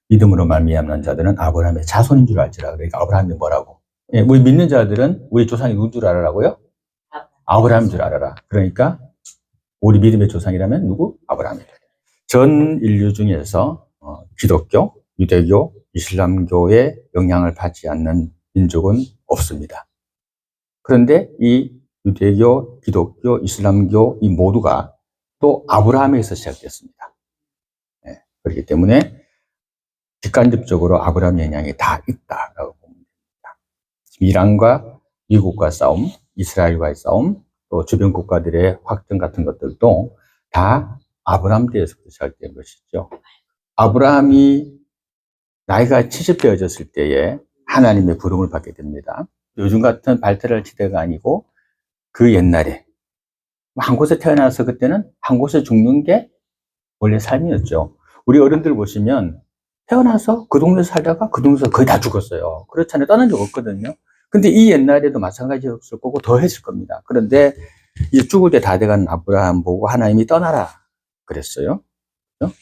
믿음으로 말미암는 자들은 아브라함의 자손인 줄 알지라. 그러니까 아브라함이 뭐라고? 예, 우리 믿는 자들은 우리 조상이 누군 줄 알아라고요? 아브라함인 줄 알아라. 그러니까 우리 믿음의 조상이라면 누구? 아브라함이다. 전 인류 중에서 기독교, 유대교, 이슬람교의 영향을 받지 않는 민족은 없습니다. 그런데 이 유대교, 기독교, 이슬람교 이 모두가 또 아브라함에서 시작됐습니다. 네, 그렇기 때문에 직간접적으로 아브라함 영향이 다 있다라고 보면 됩니다. 이란과 미국과 싸움, 이스라엘과의 싸움, 또 주변 국가들의 확정 같은 것들도 다 아브라함 때에서부터 시작된 것이죠. 아브라함이 나이가 70되어졌을 때에 하나님의 부름을 받게 됩니다. 요즘 같은 발달할 시대가 아니고 그 옛날에 한 곳에 태어나서 그때는 한 곳에 죽는 게 원래 삶이었죠. 우리 어른들 보시면 태어나서 그 동네에서 살다가 그 동네에서 거의 다 죽었어요. 그렇잖아요. 떠난 적 없거든요. 근데 이 옛날에도 마찬가지였을 거고 더 했을 겁니다. 그런데 이제 죽을 때 다 돼가는 아브라함 보고 하나님이 떠나라 그랬어요.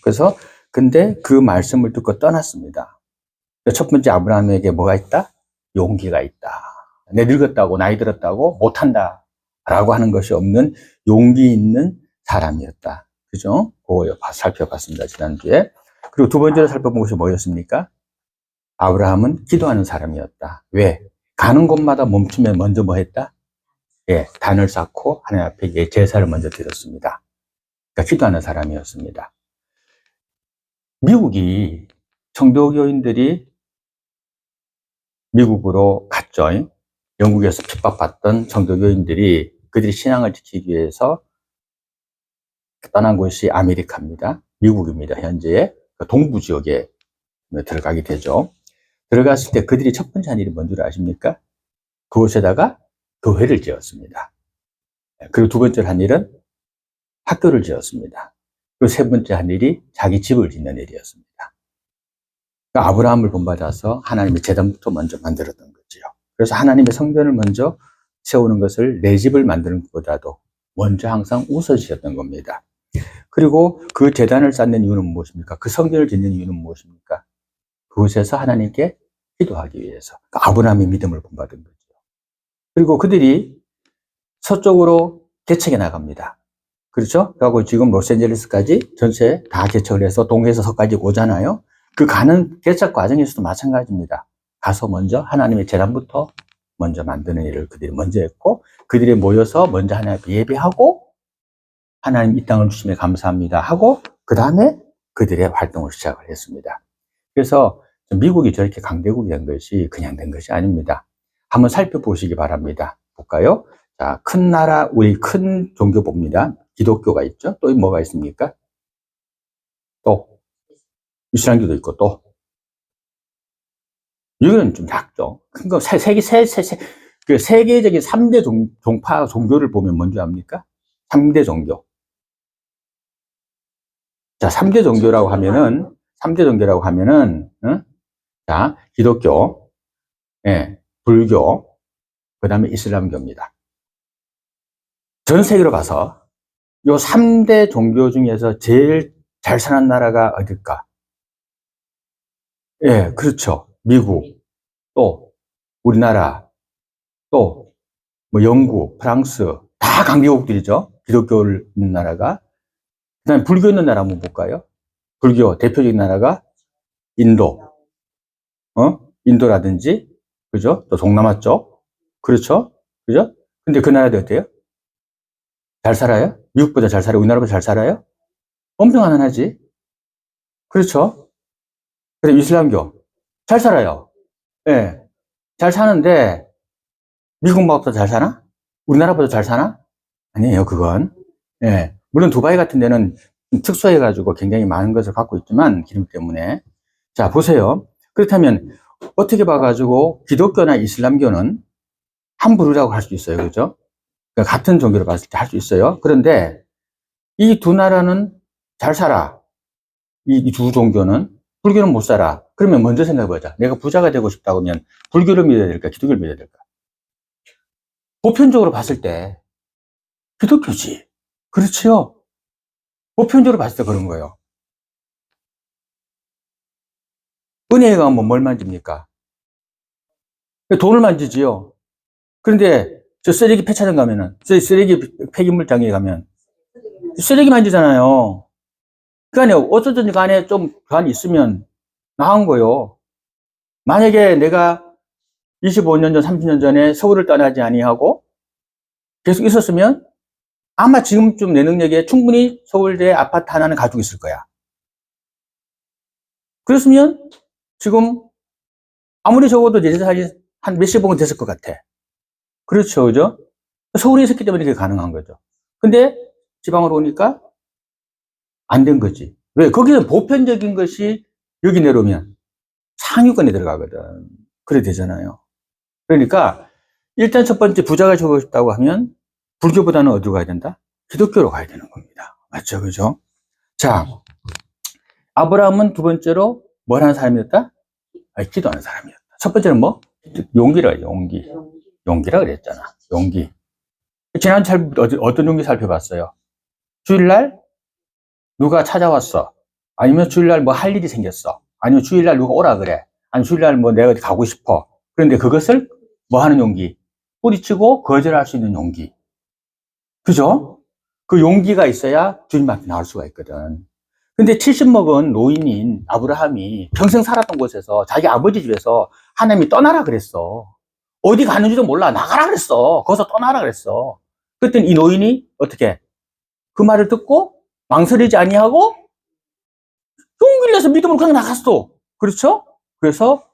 그래서 근데 그 말씀을 듣고 떠났습니다. 첫 번째 아브라함에게 뭐가 있다? 용기가 있다. 내 늙었다고 나이 들었다고 못한다 라고 하는 것이 없는 용기 있는 사람이었다. 그죠? 그거 살펴봤습니다. 지난주에. 그리고 두 번째로 살펴본 것이 뭐였습니까? 아브라함은 기도하는 사람이었다. 왜? 가는 곳마다 멈추면 먼저 뭐 했다? 예, 단을 쌓고 하나님 앞에 제사를 먼저 드렸습니다. 그러니까 기도하는 사람이었습니다. 미국이 청교교인들이 미국으로 갔죠. 영국에서 핍박받던 청교교인들이 그들이 신앙을 지키기 위해서 떠난 곳이 아메리카입니다. 미국입니다. 현재 동부 지역에 들어가게 되죠. 들어갔을 때 그들이 첫 번째 한 일이 뭔지 아십니까? 그곳에다가 교회를 지었습니다. 그리고 두 번째 한 일은 학교를 지었습니다. 그리고 세 번째 한 일이 자기 집을 짓는 일이었습니다. 그러니까 아브라함을 본받아서 하나님의 제단부터 먼저 만들었던 거지요. 그래서 하나님의 성전을 먼저 세우는 것을 내 집을 만드는 것보다도 먼저 항상 우선시했던 겁니다. 그리고 그 제단을 쌓는 이유는 무엇입니까? 그 성전을 짓는 이유는 무엇입니까? 그곳에서 하나님께 기도하기 위해서. 그러니까 아브라함의 믿음을 본받은 거죠. 그리고 그들이 서쪽으로 개척해 나갑니다. 그렇죠? 그리고 지금 로스앤젤레스까지 전체 다 개척을 해서 동에서 서까지 오잖아요. 그 가는 개척 과정에서도 마찬가지입니다. 가서 먼저 하나님의 제단부터 먼저 만드는 일을 그들이 먼저 했고, 그들이 모여서 먼저 하나님 앞에 예배하고, 하나님 이 땅을 주심에 감사합니다 하고, 그 다음에 그들의 활동을 시작을 했습니다. 그래서 미국이 저렇게 강대국이 된 것이 그냥 된 것이 아닙니다. 한번 살펴보시기 바랍니다. 볼까요? 자, 큰 나라, 우리 큰 종교 봅니다. 기독교가 있죠? 또 뭐가 있습니까? 또 이슬람교도 있고 또 여기는 좀 작죠. 큰 거 그 세계적인 3대 종파 종교를 보면 뭔지 압니까? 3대 종교. 자, 3대 종교라고 하면은 자, 기독교, 예, 불교, 그다음에 이슬람교입니다. 전 세계로 봐서 요 3대 종교 중에서 제일 잘 사는 나라가 어딜까? 예, 그렇죠. 미국, 또 우리나라, 또 뭐 영국, 프랑스 다 강대국들이죠. 기독교를 있는 나라가. 그다음에 불교 있는 나라 한번 볼까요? 불교 대표적인 나라가 인도, 인도라든지, 그죠? 또 동남아 쪽, 그렇죠? 그죠? 근데 그 나라들 어때요? 잘 살아요? 미국보다 잘 살아요? 우리나라보다 잘 살아요? 엄청 가난하지. 그렇죠? 그래서 이슬람교 잘 살아요. 예, 잘 사는데 미국보다 잘 사나? 우리나라보다 잘 사나? 아니에요, 그건. 예, 물론 두바이 같은 데는 특수해가지고 굉장히 많은 것을 갖고 있지만 기름 때문에. 자, 보세요. 그렇다면 어떻게 봐가지고 기독교나 이슬람교는 한 부류라고 할 수 있어요, 그죠? 그러니까 같은 종교로 봤을 때 할 수 있어요. 그런데 이 두 나라는 잘 살아. 이 두 종교는. 불교는 못 살아. 그러면 먼저 생각해보자. 내가 부자가 되고 싶다고 하면 불교를 믿어야 될까? 기독교를 믿어야 될까? 보편적으로 봤을 때 기독교지. 그렇지요. 보편적으로 봤을 때 그런 거예요. 은행에 가면 뭘 만집니까? 돈을 만지지요. 그런데 저 쓰레기 폐차장 가면은, 쓰레기 폐기물장에 가면 쓰레기 만지잖아요. 그 안에 어쩌든지 간에 좀 그 안에 있으면 나은 거요. 만약에 내가 25년 전, 30년 전에 서울을 떠나지 아니하고 계속 있었으면 아마 지금쯤 내 능력에 충분히 서울대 아파트 하나는 가지고 있을 거야. 그랬으면 지금 아무리 적어도 내 재산이 한 몇십억은 됐을 것 같아. 그렇죠, 그죠? 서울에 있었기 때문에 그게 가능한 거죠. 근데 지방으로 오니까 안 된 거지. 왜? 거기는 보편적인 것이 여기 내려오면 상위권에 들어가거든. 그래 되잖아요. 그러니까 일단 첫 번째 부자가 되고 싶다고 하면 불교보다는 어디로 가야 된다? 기독교로 가야 되는 겁니다. 맞죠? 그죠? 자, 아브라함은 두 번째로 뭘 하는 사람이었다? 기도하는 사람이었다. 첫 번째는 뭐? 용기라 하죠, 용기. 용기라 그랬잖아. 용기. 지난 어떤 용기 살펴봤어요? 주일날 누가 찾아왔어. 아니면 주일날 뭐 할 일이 생겼어. 아니면 주일날 누가 오라 그래. 아니면 주일날 뭐 내가 어디 가고 싶어. 그런데 그것을 뭐 하는 용기? 뿌리치고 거절할 수 있는 용기. 그죠? 그 용기가 있어야 주님 앞에 나올 수가 있거든. 근데 70 먹은 노인인 아브라함이 평생 살았던 곳에서 자기 아버지 집에서 하나님이 떠나라 그랬어. 어디 가는지도 몰라. 나가라 그랬어. 거기서 떠나라 그랬어. 그랬더니 이 노인이 어떻게? 그 말을 듣고 망설이지 아니하고 용기를 내서 믿음으로 그냥 나갔어. 그렇죠? 그래서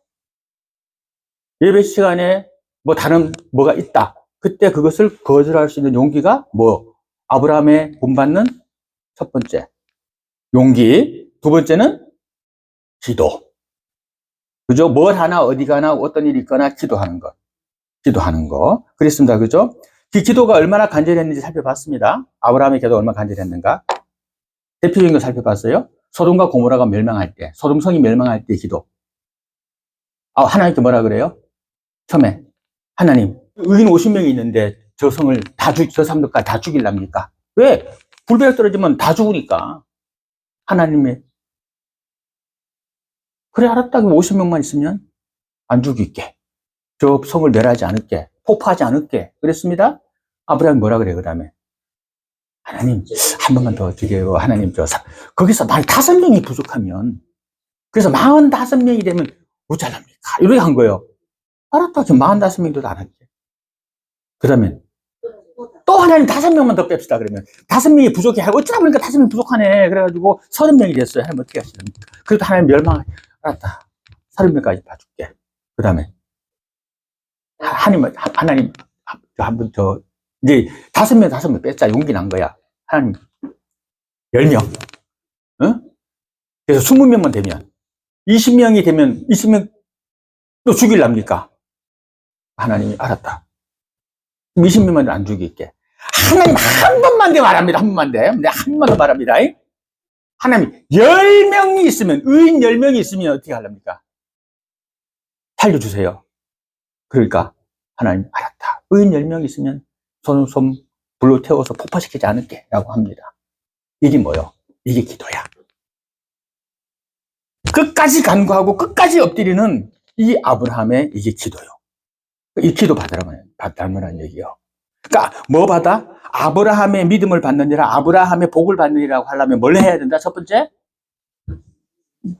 예배 시간에 뭐 다른 뭐가 있다. 그때 그것을 거절할 수 있는 용기가 뭐 아브라함의 본받는 첫 번째 용기. 두 번째는 기도. 그죠? 뭘 하나 어디 가나 어떤 일이 있거나 기도하는 것. 기도하는 거. 그랬습니다. 그죠? 그 기도가 얼마나 간절했는지 살펴봤습니다. 아브라함의 기도가 얼마나 간절했는가? 대표적인 거 살펴봤어요. 소돔과 고모라가 멸망할 때, 소돔성이 멸망할 때 기도. 하나님께 뭐라 그래요? 처음에 하나님, 의인 50명이 있는데 저 성을 저 사람들까지 다 죽일랍니까? 왜? 불배가 떨어지면 다 죽으니까. 하나님의 그래 알았다. 그럼 50명만 있으면 안 죽일게. 저 성을 멸하지 않을게. 폭파하지 않을게. 그랬습니다. 아브라함이 뭐라 그래 그 다음에 하나님 한 번만 더 주게요. 하나님 거기서 만 5명이 부족하면 그래서 45명이 되면 모자랍니까? 이렇게 한 거예요. 알았다. 지금 45명도 안 할게. 그 다음에 또 하나님 5명만 더 뺍시다. 그러면 5명이 부족해. 어쩌다 보니까 5명 부족하네. 그래가지고 30명이 됐어요. 하나님 어떻게 하시렵니까? 그래도 하나님 멸망, 알았다. 30명까지 봐줄게. 그 다음에 하나님 한 번 더 이제 5명 뺐자. 용기 난 거야. 하나님 10명. 어? 그래서 20명만 되면 20명이 되면 20명 또 죽일랍니까? 하나님이 알았다. 20명만 안 죽일게. 하나님 한 번만 더 말합니다. 한 번만 더. 내가 한 번 더 말합니다. 하나님 10명이 있으면 의인 10명이 있으면 어떻게 하랍니까? 살려주세요. 그러니까 하나님 알았다. 의인 10명이 있으면 손 불로 태워서 폭파시키지 않을게 라고 합니다. 이게 뭐요? 이게 기도야. 끝까지 간구하고 끝까지 엎드리는 이 아브라함의 이게 기도요. 이 기도 받으라는 얘기요. 그러니까 뭐 받아? 아브라함의 믿음을 받느니라, 아브라함의 복을 받느니라고 하려면 뭘 해야 된다? 첫 번째,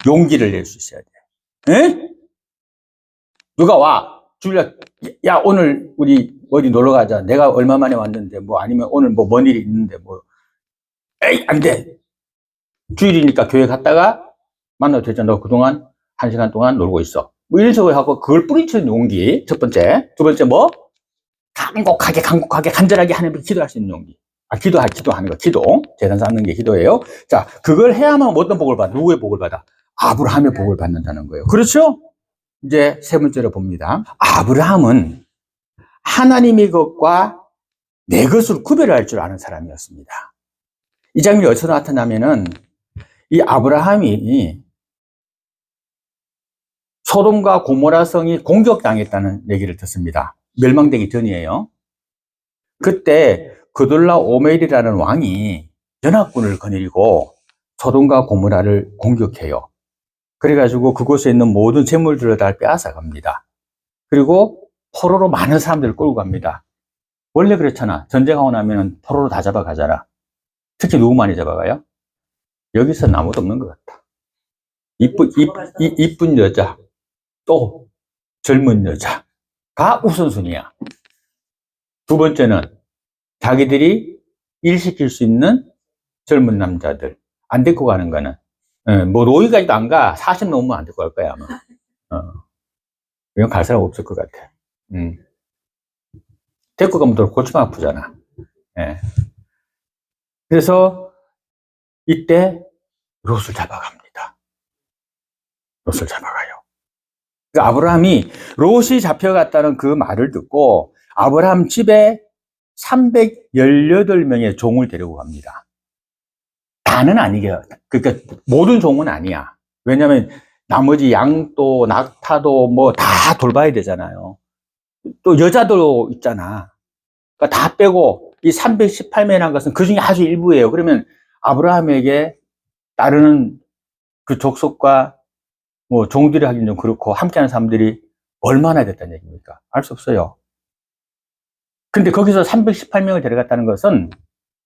용기를 낼 수 있어야 돼. 에? 누가 와, 주일날, 야 오늘 우리 어디 놀러 가자. 내가 얼마 만에 왔는데 뭐 아니면 오늘 뭐 뭔 일이 있는데 뭐, 에이 안 돼. 주일이니까 교회 갔다가 만나도 되잖아. 너 그동안 1시간 동안 놀고 있어. 뭐 이런 식으로 하고 그걸 뿌리치는 용기. 첫 번째. 두 번째 뭐? 간곡하게 간절하게 하나님께 기도할 수 있는 용기. 기도하는 거. 기도. 재단 쌓는 게 기도예요. 자, 그걸 해야만 어떤 복을 받아? 누구의 복을 받아? 아브라함의 복을 받는다는 거예요. 그렇죠? 이제 세 번째로 봅니다. 아브라함은 하나님의 것과 내 것을 구별할 줄 아는 사람이었습니다. 이 장면이 어디서 나타나면은 이 아브라함이 소돔과 고모라 성이 공격당했다는 얘기를 듣습니다. 멸망되기 전이에요. 그때 그돌라 오멜이라는 왕이 연합군을 거느리고 소돔과 고모라를 공격해요. 그래가지고 그곳에 있는 모든 재물들을 다 빼앗아 갑니다. 그리고 포로로 많은 사람들을 끌고 갑니다. 원래 그렇잖아. 전쟁하고 나면 포로로 다 잡아가잖아. 특히 누구 많이 잡아가요? 여기서는 아무도 없는 것 같아. 이쁜 여자, 또 젊은 여자가 우선순위야. 두 번째는 자기들이 일 시킬 수 있는 젊은 남자들. 안 데리고 가는 거는, 뭐 노이까지도 안 가. 40 넘으면 안 데리고 갈 거야, 아마. 이건 갈 사람 없을 것 같아. 데리고 가면 또 골치만 아프잖아. 예. 그래서 이때 롯을 잡아갑니다. 롯을 잡아가요. 그러니까 아브라함이 롯이 잡혀갔다는 그 말을 듣고 아브라함 집에 318명의 종을 데리고 갑니다. 다는 아니게요. 그러니까 모든 종은 아니야. 왜냐하면 나머지 양도 낙타도 뭐 다 돌봐야 되잖아요. 또 여자도 있잖아. 그러니까 다 빼고 이 318명이라는 것은 그 중에 아주 일부예요. 그러면 아브라함에게 따르는 그 족속과 뭐 종들이 하긴 좀 그렇고 함께하는 사람들이 얼마나 됐다는 얘기입니까? 알 수 없어요. 근데 거기서 318명을 데려갔다는 것은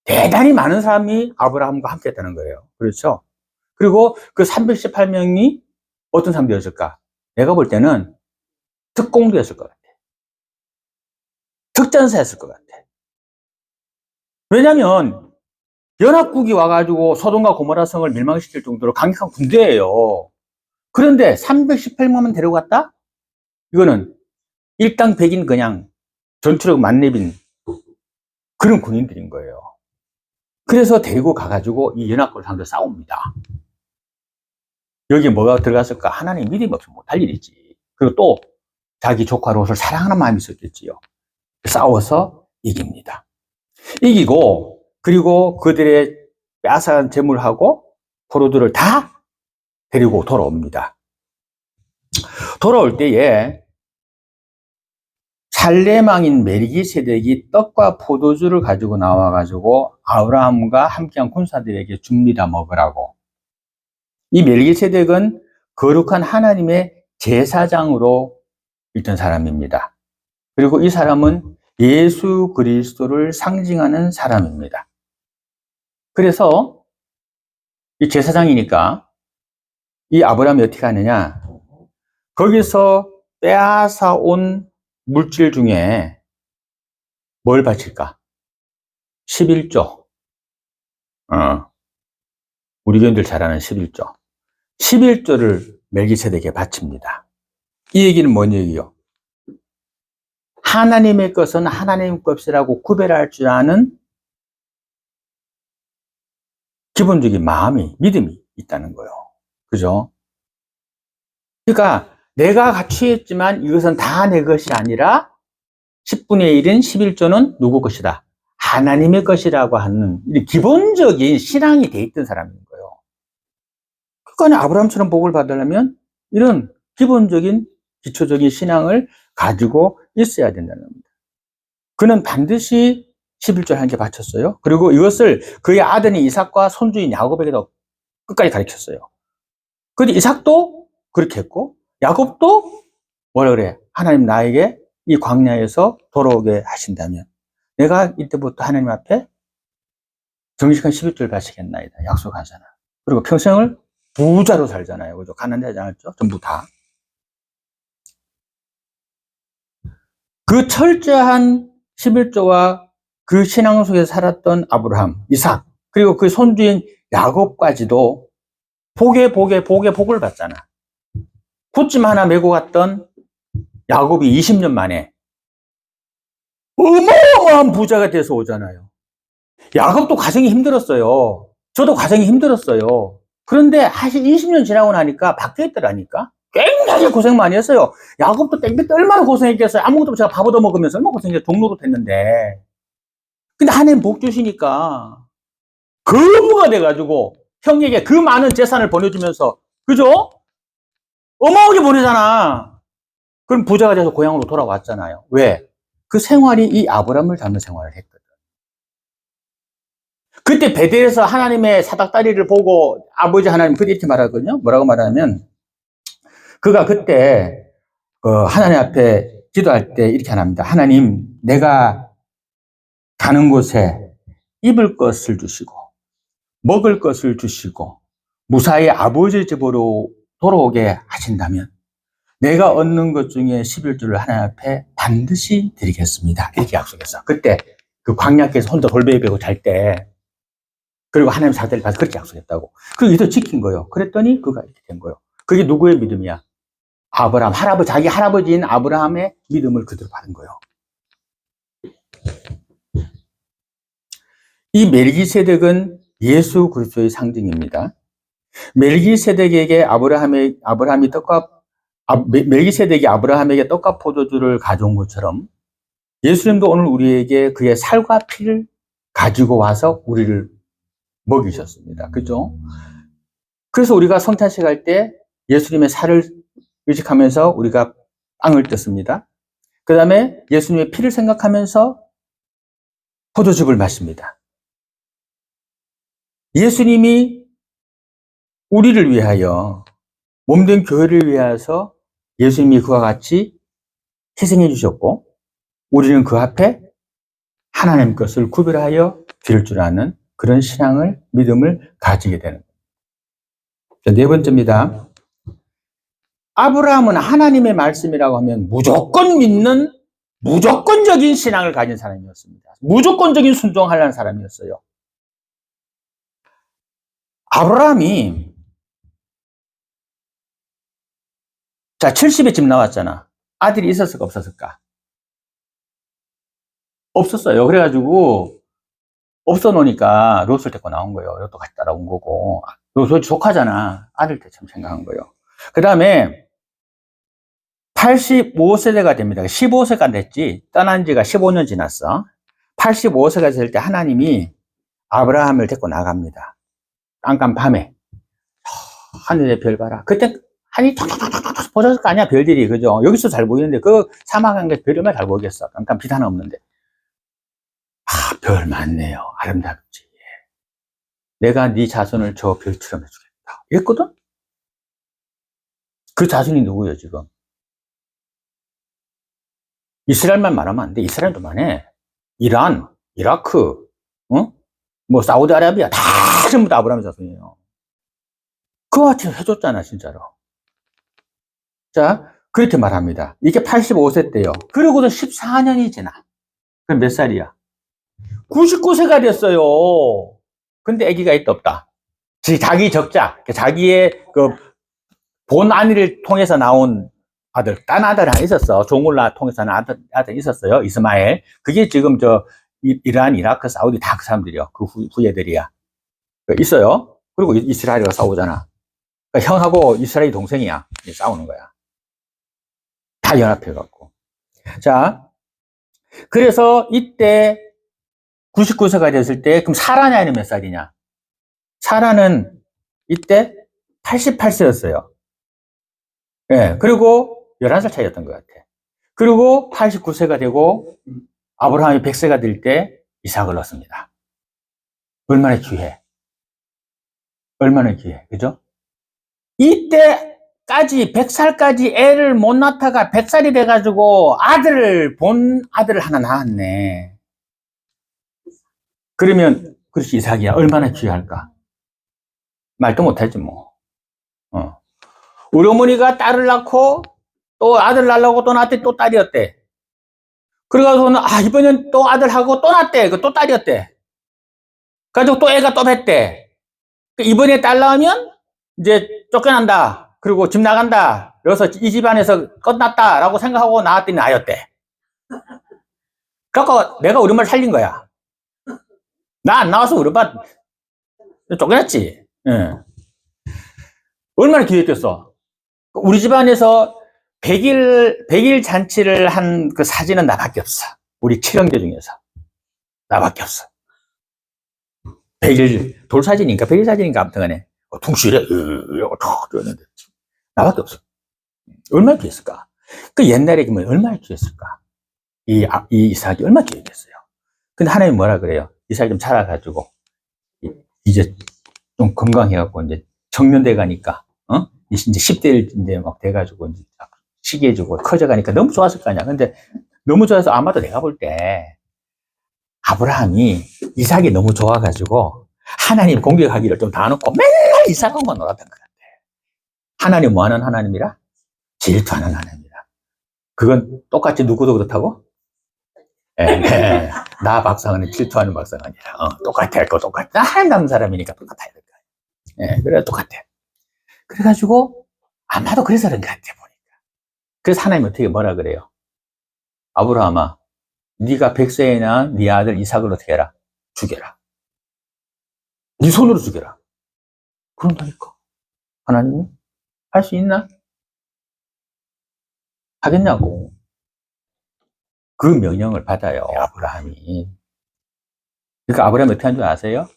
대단히 많은 사람이 아브라함과 함께 했다는 거예요. 그렇죠? 그리고 그 318명이 어떤 사람들이었을까? 내가 볼 때는 특공대였을 것 같아. 특전사였을 것 같아. 왜냐면 연합국이 와가지고 소돔과 고모라 성을 멸망시킬 정도로 강력한 군대예요. 그런데 318명만 데려갔다? 이거는 일당 백인 그냥 전투력 만렙인 그런 군인들인 거예요. 그래서 데리고 가가지고 이 연합국을 상대로 싸웁니다. 여기에 뭐가 들어갔을까? 하나님 믿음이 없으면 못할 일이지. 그리고 또 자기 조카 롯을 사랑하는 마음이 있었겠지요. 싸워서 이깁니다. 이기고 그리고 그들의 빼앗아간 재물하고 포로들을 다 데리고 돌아옵니다. 돌아올 때에 살레망인 멜기세덱이 떡과 포도주를 가지고 나와가지고 아브라함과 함께한 군사들에게 줍니다. 먹으라고. 이 멜기세덱은 거룩한 하나님의 제사장으로 있던 사람입니다. 그리고 이 사람은 예수 그리스도를 상징하는 사람입니다. 그래서 이 제사장이니까 이 아브라함이 어떻게 하느냐, 거기서 빼앗아 온 물질 중에 뭘 바칠까? 11조. 우리 교인들 잘 아는 11조. 11조를 멜기세덱에게 바칩니다. 이 얘기는 뭔 얘기요? 하나님의 것은 하나님 것이라고 구별할 줄 아는 기본적인 마음이, 믿음이 있다는 거예요. 그죠? 그러니까 내가 가취했지만 이것은 다 내 것이 아니라 10분의 1인 11조는 누구 것이다? 하나님의 것이라고 하는 기본적인 신앙이 돼 있던 사람인 거예요. 그러니까 아브라함처럼 복을 받으려면 이런 기본적인 기초적인 신앙을 가지고 있어야 된다는 겁니다. 그는 반드시 11조를 하나님께 바쳤어요. 그리고 이것을 그의 아들인 이삭과 손주인 야곱에게도 끝까지 가르쳤어요. 그런데 이삭도 그렇게 했고 야곱도 뭐라 그래? 하나님 나에게 이 광야에서 돌아오게 하신다면 내가 이때부터 하나님 앞에 정직한 11조를 바치겠나이다 약속하잖아. 그리고 평생을 부자로 살잖아요. 그죠? 가난하지 않았죠? 전부 다. 그 철저한 11조와 그 신앙 속에서 살았던 아브라함, 이삭, 그리고 그 손주인 야곱까지도 복을 받잖아. 굿짐 하나 메고 갔던 야곱이 20년 만에 어마어마한 부자가 돼서 오잖아요. 야곱도 과정이 힘들었어요. 저도 과정이 힘들었어요. 그런데 사실 20년 지나고 나니까 바뀌어 있더라니까. 굉장히 고생 많이 했어요. 야곱도 땡볕 얼마나 고생했겠어요. 아무것도 제가 밥 얻어 먹으면서 얼마나 고생했어요. 종로도 됐는데. 근데 하나님 복 주시니까 거부가 돼가지고 형에게 그 많은 재산을 보내주면서, 그죠? 어마어마하게 보내잖아. 그럼 부자가 돼서 고향으로 돌아왔잖아요. 왜? 그 생활이 이 아브라함을 닮은 생활을 했거든. 그때 베델에서 하나님의 사닥다리를 보고 아버지 하나님 그때 이렇게 말하거든요. 뭐라고 말하냐면 그가 그때 하나님 앞에 기도할 때 이렇게 합니다. 하나님, 내가 가는 곳에 입을 것을 주시고 먹을 것을 주시고 무사히 아버지 집으로 돌아오게 하신다면 내가 얻는 것 중에 11조를 하나님 앞에 반드시 드리겠습니다. 이렇게 약속했어. 그때 그 광야길에서 혼자 돌베개 베고 잘 때, 그리고 하나님 사대를 봐서 그렇게 약속했다고. 그리고 이도 지킨 거예요. 그랬더니 그가 이렇게 된 거예요. 그게 누구의 믿음이야? 아브라함, 자기 할아버지인 아브라함의 믿음을 그대로 받은 거예요. 이 멜기세덱은 예수 그리스도의 상징입니다. 멜기세덱에게 멜기세덱이 아브라함에게 떡과 포도주를 가져온 것처럼 예수님도 오늘 우리에게 그의 살과 피를 가지고 와서 우리를 먹이셨습니다. 그죠? 그래서 우리가 성찬식 할 때 예수님의 살을 의식하면서 우리가 빵을 뜯습니다. 그 다음에 예수님의 피를 생각하면서 포도즙을 마십니다. 예수님이 우리를 위하여 몸된 교회를 위하여서 예수님이 그와 같이 희생해 주셨고 우리는 그 앞에 하나님 것을 구별하여 드릴 줄 아는 그런 신앙을, 믿음을 가지게 되는 거예요. 네 번째입니다. 아브라함은 하나님의 말씀이라고 하면 무조건 믿는 무조건적인 신앙을 가진 사람이었습니다. 무조건적인 순종하려는 사람이었어요. 아브라함이 70에 집 나왔잖아. 아들이 있었을까 없었을까? 없었어요. 그래가지고 없어 놓으니까 롯을 데리고 나온 거예요. 롯도 같이 따라온 거고. 롯이 조카잖아. 아들 때 참 생각한 거예요. 그 다음에 85세대가 됩니다. 15세가 됐지. 떠난 지가 15년 지났어. 85세가 될 때 하나님이 아브라함을 데리고 나갑니다. 깜깜밤에. 하늘의 별 봐라. 그때 하늘이 톡톡톡톡 보셨을 거 아니야, 별들이. 그죠? 여기서 잘 보이는데 그 사막 안에 별이 얼마나 잘 보이겠어. 깜깜 빛 하나 없는데. 별 많네요. 아름답지. 내가 네 자손을 저 별처럼 해주겠다. 이랬거든? 그 자손이 누구예요, 지금? 이스라엘만 말하면 안 돼. 이스라엘도 많네. 이란, 이라크, 뭐 사우디아라비아 다 전부 다 아브라함 자손이에요. 그와 같이 해줬잖아, 진짜로. 자, 그렇게 말합니다. 이게 85세 때요. 그러고도 14년이 지나. 그럼 몇 살이야? 99세가 됐어요. 근데 아기가 있다 없다. 자기 적자, 자기의 그 본 아내를 통해서 나온 아들, 딴 아들 하나 있었어. 종울라 통해서 나온 아들 있었어요. 이스마엘. 그게 지금 이란, 이라크, 사우디 다 그 사람들이요. 그 후예들이야. 있어요. 그리고 이스라엘과 싸우잖아. 그러니까 형하고 이스라엘 동생이야. 싸우는 거야. 다 연합해갖고. 자, 그래서 이때 99세가 됐을 때, 그럼 사라냐, 아니면 몇 살이냐? 사라는 이때 88세였어요. 예, 그리고 11살 차이였던 것 같아. 그리고 89세가 되고, 아브라함이 100세가 될 때 이삭을 얻습니다. 얼마나 귀해. 얼마나 귀해. 그죠? 이때까지, 100살까지 애를 못 낳다가 100살이 돼가지고 본 아들을 하나 낳았네. 그러면, 그렇지, 이삭이야. 얼마나 귀할까? 말도 못하지, 뭐. 우리 어머니가 딸을 낳고, 또 아들 낳으려고 또 낳았대, 또 딸이었대. 그래가지고는, 이번엔 또 아들하고 또 낳았대. 또 딸이었대. 그래가지고 또 애가 또 뱄대. 이번에 딸 낳으면, 이제 쫓겨난다. 그리고 집 나간다. 그래서 이 집안에서 끝났다라고 생각하고 낳았더니 나였대. 그래서 내가 우리 엄마를 살린 거야. 나 안 나와서 우리 엄마 쫓겨났지. 예. 얼마나 기획했어. 우리 집안에서 100일 잔치를 한 그 사진은 나밖에 없어. 우리 7형제 중에서. 나밖에 없어. 100일, 돌사진인가 100일 사진인가 아무튼 간에 퉁실에 턱 들었는데 나밖에 없어. 얼마나 귀했을까? 그 옛날에 그러면 얼마나 귀했을까? 이 이삭이 얼마나 귀했겠어요. 근데 하나님 뭐라 그래요? 이삭이 좀 자라가지고 이제 좀 건강해갖고 이제 정년돼 가니까 이제 10대 이제 막 돼가지고 이제 시기해주고 커져가니까 너무 좋았을 거 아니야. 근데 너무 좋아서 아마도 내가 볼 때 아브라함이 이삭이 너무 좋아가지고 하나님 공격하기를 좀 다 놓고 맨날 이삭하고만 놀았던 것 같아. 하나님 뭐 하는 하나님이라? 질투하는 하나님이라. 그건 똑같이 누구도 그렇다고? 예. 나 박상은이 질투하는 박상은이라. 똑같아. 그거 똑같아. 나 하나님 닮은 사람이니까 똑같아야 될 거야. 예, 그래, 똑같아. 그래가지고, 아마도 그래서 그런 것 같아, 보니까. 그래서 하나님 어떻게 뭐라 그래요? 아브라함아, 네가 100세에 낳은 네 아들 이삭을 어떻게 해라? 죽여라. 네 손으로 죽여라. 그런다니까. 하나님이? 할 수 있나? 하겠냐고. 그 명령을 받아요, 아브라함이. 그러니까 아브라함이 어떻게 한 줄 아세요?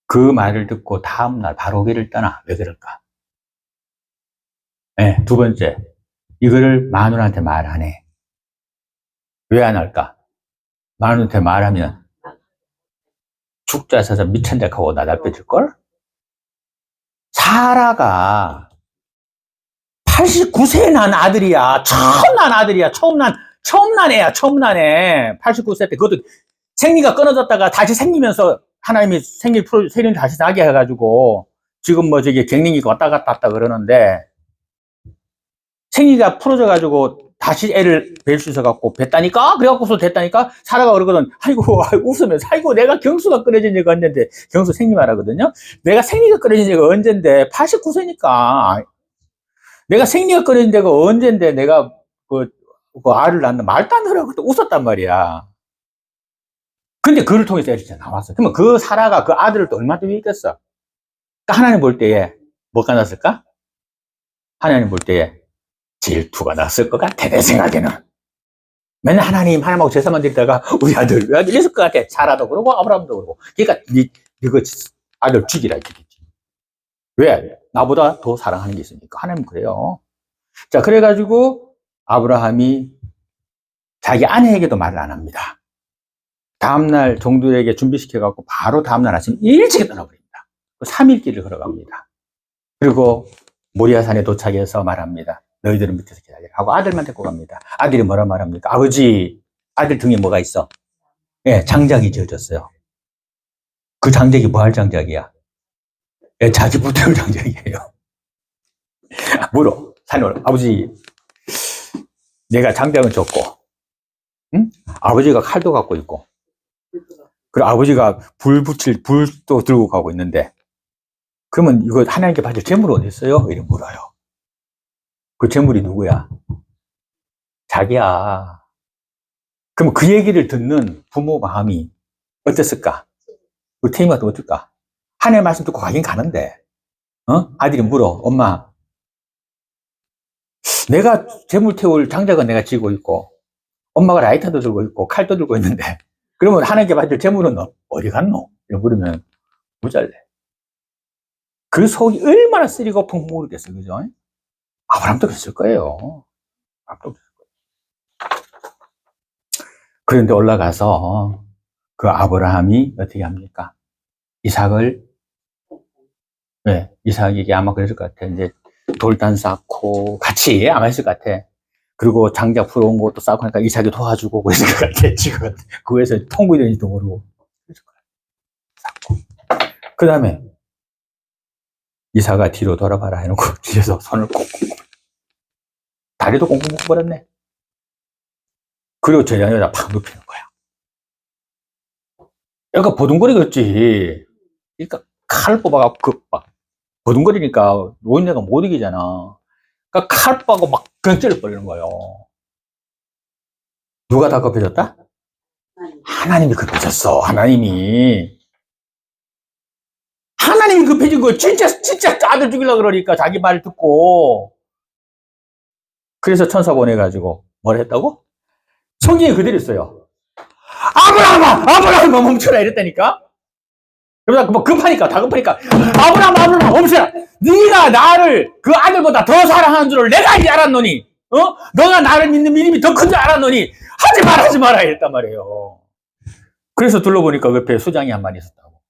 그 말을 듣고 다음날 바로 길을 떠나. 왜 그럴까? 네, 두 번째, 이거를 마누라한테 말 안 해. 왜 안 할까? 마누라한테 말하면 죽자 서서 미친 척하고 나달 빼줄걸? 사라가 89세에 난 아들이야. 처음 난 아들이야. 처음 난 애야. 처음 난 애. 89세 때. 그것도 생리가 끊어졌다가 다시 생기면서 하나님이 세리를 다시 나게 해가지고 지금 뭐 저기 갱년기 왔다 갔다 왔다 그러는데 생리가 풀어져가지고 다시 애를 뵐 수 있어갖고 뵀다니까? 그래갖고서 됐다니까? 사라가 그러거든. 아이고, 웃으면서, 아이고, 내가 경수가 끊어진 지가 언젠데, 경수 생리 말하거든요? 내가 생리가 끊어진 지가 언젠데, 89세니까. 내가 생리가 끊어진 데가 언젠데, 내가 그 알을 낳는 말도 안 하라고 또 웃었단 말이야. 근데 그를 통해서 애를 진짜 나왔어. 그러면 그 사라가 그 아들을 또 얼마나 위했겠어? 그러니까 하나님 볼 때에 뭐가 났을까? 하나님 볼 때에 질투가 났을 것 같아, 내 생각에는. 맨날 하나님하고 제사만 드리다가 우리 아들 이랬을 것 같아. 사라도 그러고 아브라함도 그러고. 그러니까 이거 아들 죽이라 이랬겠지. 왜? 나보다 더 사랑하는 게 있으니까. 하나님 그래요. 자, 그래가지고 아브라함이 자기 아내에게도 말을 안 합니다. 다음날 종들에게 준비시켜갖고 바로 다음날 아침 일찍 떠나버립니다. 3일 길을 걸어갑니다. 그리고 모리아산에 도착해서 말합니다. 너희들은 밑에서 기다리라 하고 아들만 데리고 갑니다. 아들이 뭐라 말합니까? 아버지, 아들 등에 뭐가 있어? 예, 장작이 지어졌어요. 그 장작이 뭐 할 장작이야? 예, 자기 부태울 장작이에요. 물어, 산으로. 아버지, 내가 장작은 줬고, 응? 아버지가 칼도 갖고 있고, 그리고 아버지가 불도 들고 가고 있는데, 그러면 이거 하나님께 바칠 재물 어디 있어요? 이렇게 물어요. 그 재물이 누구야? 자기야. 그럼 그 얘기를 듣는 부모 마음이 어땠을까? 우리 태임이 같으면 어떨까? 하나님의 말씀 듣고 가긴 가는데, 아들이 물어, 엄마, 내가 재물 태울 장작은 내가 쥐고 있고, 엄마가 라이터도 들고 있고, 칼도 들고 있는데, 그러면 하나님께 바칠 재물은 어디 갔노? 이렇게 물으면, 모자래. 그 속이 얼마나 쓰리고 펑 모르겠어, 그죠? 아브라함도 그랬을 거예요. 그런데 올라가서 그 아브라함이 어떻게 합니까? 이삭을, 네, 이삭에게 아마 그랬을 것 같아. 이제 돌단 쌓고 같이 아마 했을 것 같아. 그리고 장작 풀어온 것도 쌓고 하니까 이삭이 도와주고 그랬을 것 같아. 지금 그에서 통구이 되는지도 모르고. 그 다음에 이삭아 뒤로 돌아봐라 해놓고 뒤에서 손을 꽁꽁 다리도 꽁꽁 묶어버렸네. 그리고 저 양에다 팍 눕히는 거야. 그러니까 보둥거리겠지. 그러니까 칼 뽑아갖고 막 보둥거리니까 노인네가 못 이기잖아. 그러니까 칼 뽑고 막 그냥 찔러버리는 거예요. 누가 다 급해졌다? 하나님이 급해졌어. 하나님이 급해진 거야. 진짜 아들 죽이려고 그러니까 자기 말 듣고. 그래서 천사 보내가지고 뭘 했다고? 성경에 그대로 있어요. 아브라함아 멈춰라 이랬다니까. 그러다 뭐 급하니까 아브라함 멈춰라. 네가 나를 그 아들보다 더 사랑하는 줄을 내가 이제 알았노니, 너가 나를 믿는 믿음이 더 큰 줄 알았노니 하지 마라 이랬단 말이에요. 그래서 둘러보니까 그 옆에 수장이 한 마리 있었다고.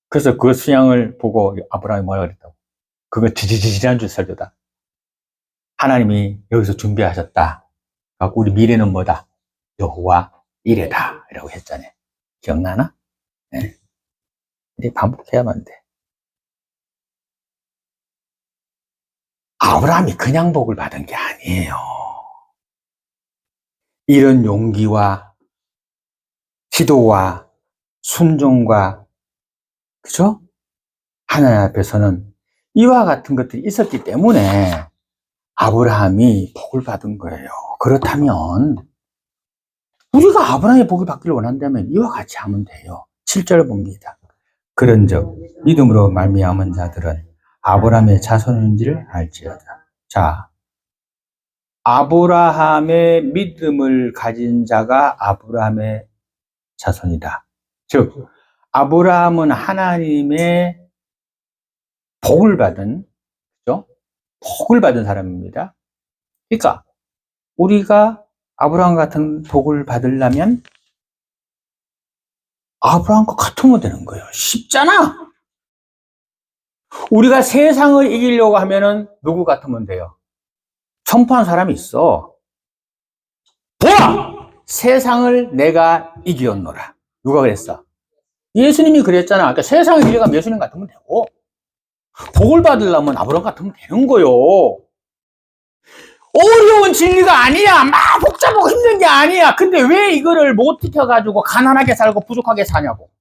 그래서 그 수양을 보고 아브라함이 뭐라 그랬다고? 그거 지지지지한 줄 살려다. 하나님이 여기서 준비하셨다. 갖고 우리 미래는 뭐다? 여호와 이레다. 라고 했잖아요. 기억나나? 네. 이제 반복해야만 돼. 아브라함이 그냥 복을 받은 게 아니에요. 이런 용기와 기도와 순종과, 그죠? 하나님 앞에서는 이와 같은 것들이 있었기 때문에 아브라함이 복을 받은 거예요. 그렇다면 우리가 아브라함의 복을 받기를 원한다면 이와 같이 하면 돼요. 7절 봅니다. 그런즉 믿음으로 말미암은 자들은 아브라함의 자손인지를 알지어다. 자, 아브라함의 믿음을 가진 자가 아브라함의 자손이다. 즉, 아브라함은 하나님의 복을 받은, 그죠? 복을 받은 사람입니다. 그러니까 우리가 아브라함 같은 복을 받으려면 아브라함과 같으면 되는 거예요. 쉽잖아. 우리가 세상을 이기려고 하면은 누구 같으면 돼요? 선포한 사람이 있어. 보아! 세상을 내가 이기었노라. 누가 그랬어? 예수님이 그랬잖아. 그러니까 세상을 이기려면 예수님 같으면 되고, 복을 받으려면 아브라함 같으면 되는 거요. 어려운 진리가 아니야. 막 복잡하고 힘든 게 아니야. 근데 왜 이거를 못 지켜가지고 가난하게 살고 부족하게 사냐고.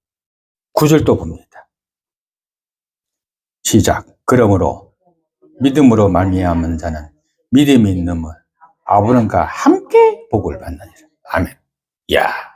9절 또 봅니다. 시작. 그러므로 믿음으로 말미암은 자는 믿음이 있는 아브라함과 함께 복을 받느니라. 아멘. 야.